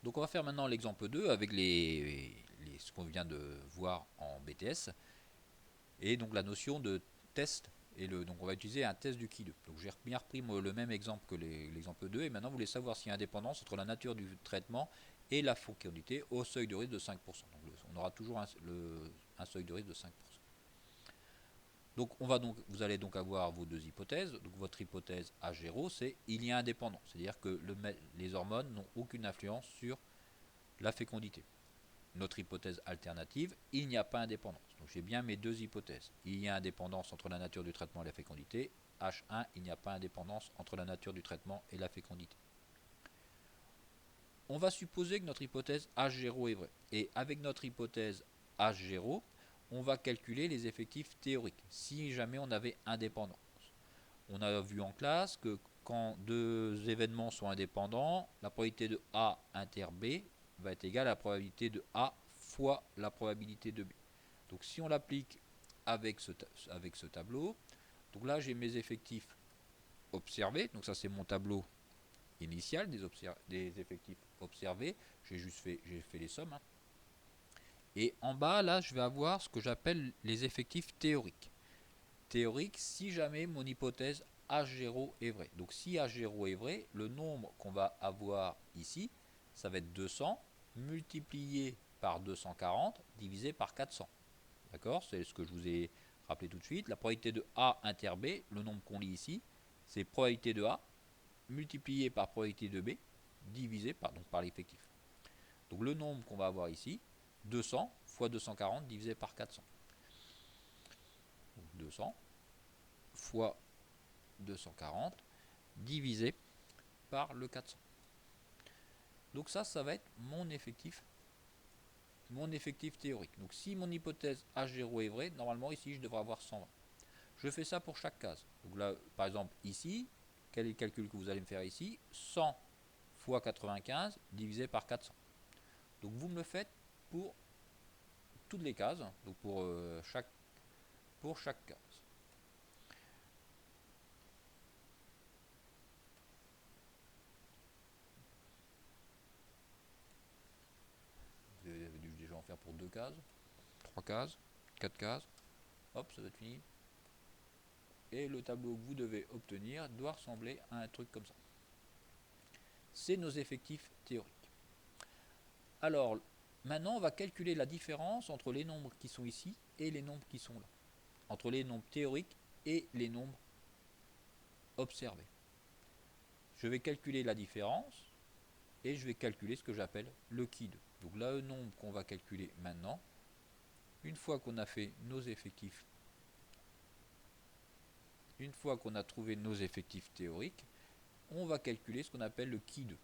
Donc on va faire maintenant l'exemple 2 avec ce qu'on vient de voir en BTS. Et donc la notion de test. Donc on va utiliser un test du qui 2. Donc j'ai bien repris le même exemple que l'exemple 2. Et maintenant vous voulez savoir s'il y a indépendance entre la nature du traitement et la fécondité au seuil de risque de 5%. Donc on aura toujours un seuil de risque de 5%. Vous allez donc avoir vos deux hypothèses. Donc votre hypothèse H0, c'est il y a indépendance, c'est-à-dire que les hormones n'ont aucune influence sur la fécondité. Notre hypothèse alternative, il n'y a pas indépendance. Donc j'ai bien mes deux hypothèses. Il y a indépendance entre la nature du traitement et la fécondité. H1, il n'y a pas indépendance entre la nature du traitement et la fécondité. On va supposer que notre hypothèse H0 est vraie. Et avec notre hypothèse H0, on va calculer les effectifs théoriques, si jamais on avait indépendance. On a vu en classe que quand deux événements sont indépendants, la probabilité de A inter B va être égale à la probabilité de A fois la probabilité de B. Donc si on l'applique avec ce tableau, donc là j'ai mes effectifs observés, donc ça c'est mon tableau initial des effectifs observés, j'ai fait les sommes, hein. Et en bas là je vais avoir ce que j'appelle les effectifs théoriques. Théorique si jamais mon hypothèse H0 est vrai. Donc si H0 est vrai, le nombre qu'on va avoir ici, ça va être 200 multiplié par 240 divisé par 400. D'accord? C'est ce que je vous ai rappelé tout de suite. La probabilité de A inter B, le nombre qu'on lit ici, c'est probabilité de A multiplié par probabilité de B divisé par l'effectif. Donc le nombre qu'on va avoir ici, 200 fois 240 divisé par 400. Donc 200 fois 240 divisé par le 400. Donc ça va être mon effectif théorique. Donc si mon hypothèse H0 est vraie, normalement ici je devrais avoir 120. Je fais ça pour chaque case. Donc là, par exemple, ici, quel est le calcul que vous allez me faire ici? 100 fois 95 divisé par 400. Donc vous me le faites pour toutes les cases, donc pour chaque case. Vous avez dû déjà en faire pour 2 cases, 3 cases, 4 cases. Hop, ça va être fini. Et le tableau que vous devez obtenir doit ressembler à un truc comme ça. C'est nos effectifs théoriques. Alors, maintenant, on va calculer la différence entre les nombres qui sont ici et les nombres qui sont là. Entre les nombres théoriques et les nombres observés. Je vais calculer la différence et je vais calculer ce que j'appelle le qui 2. Donc là, le nombre qu'on va calculer maintenant, une fois qu'on a fait nos effectifs, une fois qu'on a trouvé nos effectifs théoriques, on va calculer ce qu'on appelle le qui 2.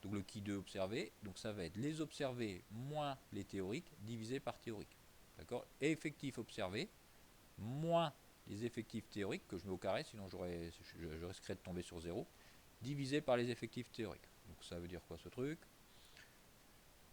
Donc le qui 2 observé, donc ça va être les observés moins les théoriques divisé par théorique. D'accord? Et effectifs observés moins les effectifs théoriques, que je mets au carré, sinon je risquerais de tomber sur 0, divisé par les effectifs théoriques. Donc ça veut dire quoi ce truc?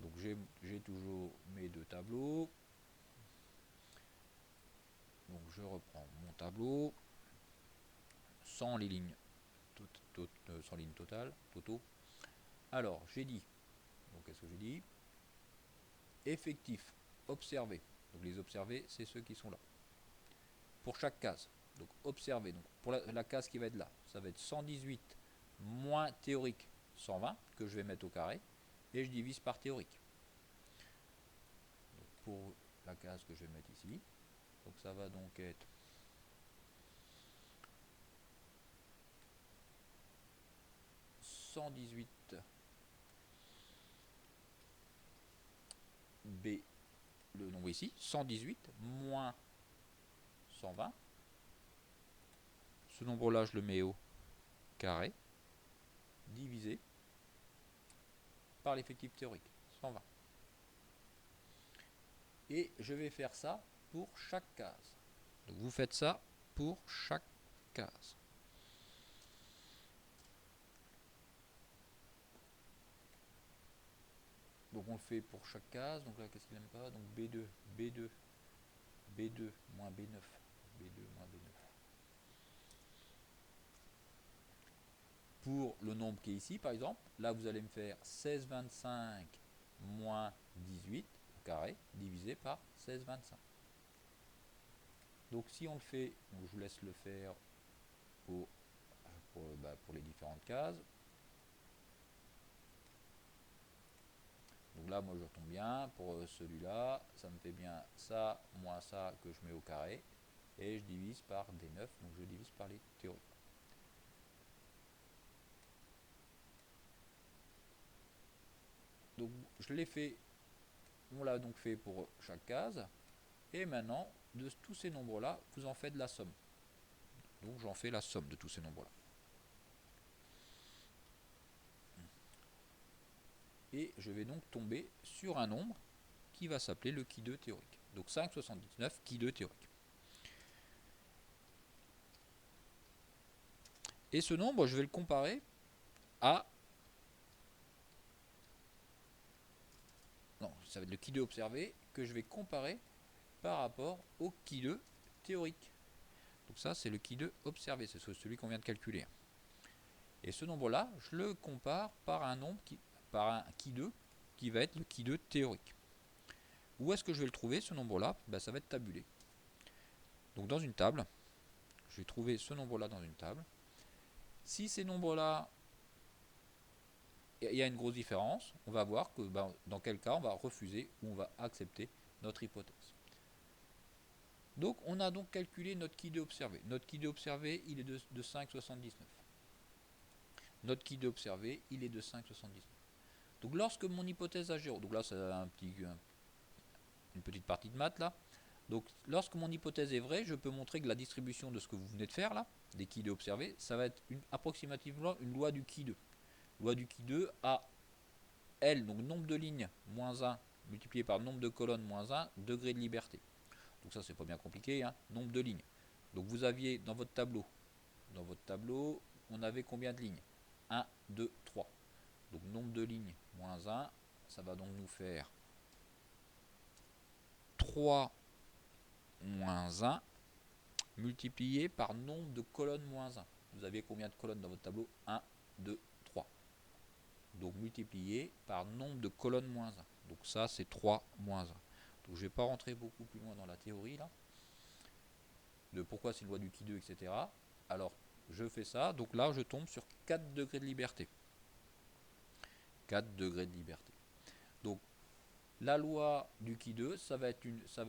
Donc j'ai toujours mes deux tableaux. Donc je reprends mon tableau sans les lignes, sans lignes totales, totaux. Alors j'ai dit, donc qu'est-ce que j'ai dit? Effectifs observés. Donc les observés, c'est ceux qui sont là. Pour chaque case. Donc observés. Donc pour la case qui va être là, ça va être 118 moins théorique 120 que je vais mettre au carré et je divise par théorique. Donc pour la case que je vais mettre ici, donc ça va donc être 118 B, le nombre ici, 118 moins 120. Ce nombre-là, je le mets au carré, divisé par l'effectif théorique, 120. Et je vais faire ça pour chaque case. Donc vous faites ça pour chaque case. Donc on le fait pour chaque case. Donc là, qu'est-ce qu'il n'aime pas? Donc B2, B2, B2 moins B9, B2 moins B9. pour le nombre qui est ici, par exemple, là vous allez me faire 16,25 moins 18 au carré, divisé par 16,25. Donc si on le fait, donc je vous laisse le faire pour les différentes cases. Donc là, moi je retombe bien. Pour celui-là, ça me fait bien ça moins ça que je mets au carré. Et je divise par des 9, donc je divise par les théoriques. Donc je l'ai fait, on l'a donc fait pour chaque case. Et maintenant, de tous ces nombres-là, vous en faites la somme. Donc j'en fais la somme de tous ces nombres-là. Et je vais donc tomber sur un nombre qui va s'appeler le qui2 théorique. Donc 5,79 qui2 théorique. Et ce nombre, je vais le comparer à... Non, ça va être le qui2 observé que je vais comparer par rapport au qui2 théorique. Donc ça, c'est le qui2 observé, c'est celui qu'on vient de calculer. Et ce nombre-là, je le compare par un nombre par un qui2 qui va être le qui2 théorique. Où est-ce que je vais le trouver, ce nombre-là? Ça va être tabulé. Donc dans une table, je vais trouver ce nombre-là dans une table. Si ces nombres-là, il y a une grosse différence, on va voir que dans quel cas on va refuser ou on va accepter notre hypothèse. Donc on a donc calculé notre qui2 observé. Notre qui2 observé, il est de 5,79. Notre qui2 observé, il est de 5,79. Donc lorsque mon hypothèse A0, donc là c'est une petite partie de maths là, donc lorsque mon hypothèse est vraie, je peux montrer que la distribution de ce que vous venez de faire là, des qui2 observés, ça va être approximativement une loi du qui2. Loi du qui2 à L, donc nombre de lignes moins 1 multiplié par nombre de colonnes moins 1, degré de liberté. Donc ça c'est pas bien compliqué, hein, nombre de lignes. Donc vous aviez dans votre tableau, on avait combien de lignes? 1, 2, 3. Donc nombre de lignes moins 1, ça va donc nous faire 3 moins 1 multiplié par nombre de colonnes moins 1. Vous aviez combien de colonnes dans votre tableau? 1, 2, 3. Donc multiplié par nombre de colonnes moins 1. Donc ça c'est 3 moins 1. Donc je ne vais pas rentrer beaucoup plus loin dans la théorie là, de pourquoi c'est une loi du qui2, etc. Alors je fais ça, donc là je tombe sur 4 degrés de liberté. 4 degrés de liberté. Donc la loi du qui2, ça va être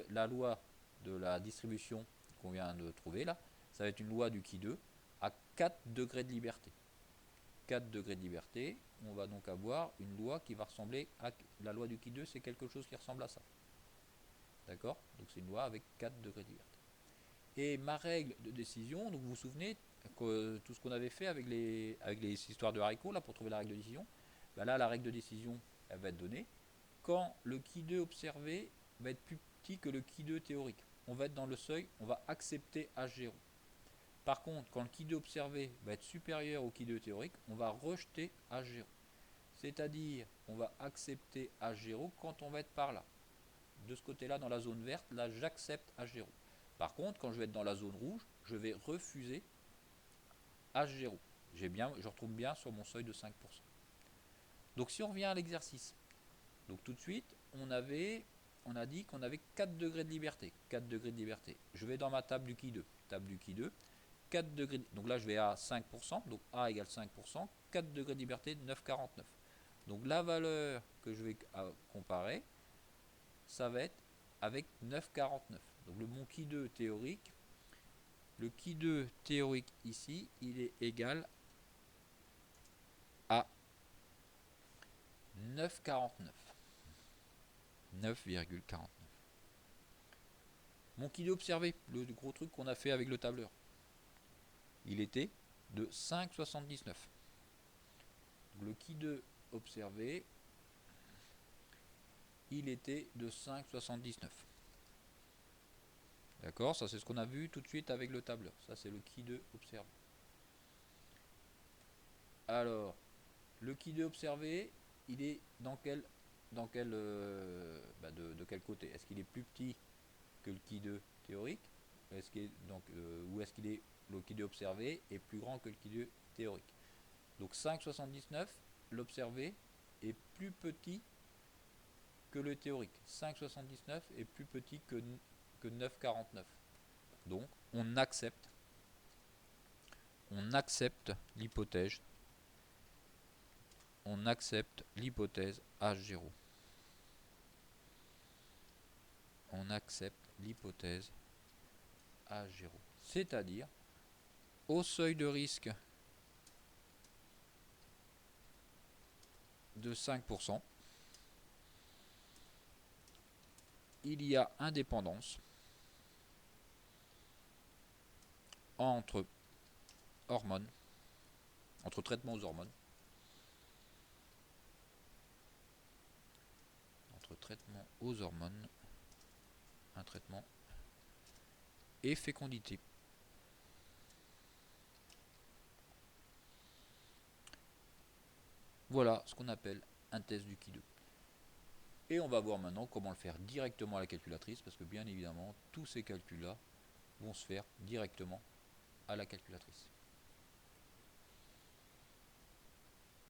la loi de la distribution qu'on vient de trouver là, ça va être une loi du qui2 à 4 degrés de liberté. 4 degrés de liberté, on va donc avoir une loi qui va ressembler à la loi du qui2, c'est quelque chose qui ressemble à ça. D'accord? Donc c'est une loi avec 4 degrés de liberté. Et ma règle de décision, donc vous vous souvenez que tout ce qu'on avait fait avec les histoires de haricots là pour trouver la règle de décision, là la règle de décision elle va être donnée quand le qui2 observé va être plus petit que le qui2 théorique. On va être dans le seuil, on va accepter H0. Par contre, quand le qui2 observé va être supérieur au qui2 théorique, on va rejeter H0. C'est-à-dire, on va accepter H0 quand on va être par là. De ce côté-là, dans la zone verte, là, j'accepte H0. Par contre, quand je vais être dans la zone rouge, je vais refuser H0. Je retrouve bien sur mon seuil de 5%. Donc si on revient à l'exercice, donc tout de suite, on a dit qu'on avait 4 degrés de liberté. 4 degrés de liberté. Je vais dans ma table du qui2. Table du qui2. 4 degrés. Donc là, je vais à 5%. Donc A égale 5%. 4 degrés de liberté, 9,49. Donc la valeur que je vais comparer, ça va être avec 9,49. Donc mon qui2 théorique, le qui2 théorique ici, il est égal à 9,49. 9,49. Mon qui2 observé, le gros truc qu'on a fait avec le tableur, il était de 5,79. Le qui2 observé, il était de 5,79. D'accord? Ça c'est ce qu'on a vu tout de suite avec le tableur. Ça c'est le qui2 observé. Alors, le qui2 observé, il est de quel côté? Est-ce qu'il est plus petit que le qui2 théorique? Ou est-ce qu'il est le qui2 observé est plus grand que le qui2 théorique? Donc 5,79, l'observé est plus petit que le théorique. 5,79 est plus petit que 9,49. Donc on accepte l'hypothèse H0. On accepte l'hypothèse H0. C'est-à-dire, au seuil de risque de 5%, il y a indépendance entre hormones, entre traitements aux hormones, un traitement et fécondité. Voilà ce qu'on appelle un test du Ki2. Et on va voir maintenant comment le faire directement à la calculatrice, parce que bien évidemment, tous ces calculs-là vont se faire directement à la calculatrice.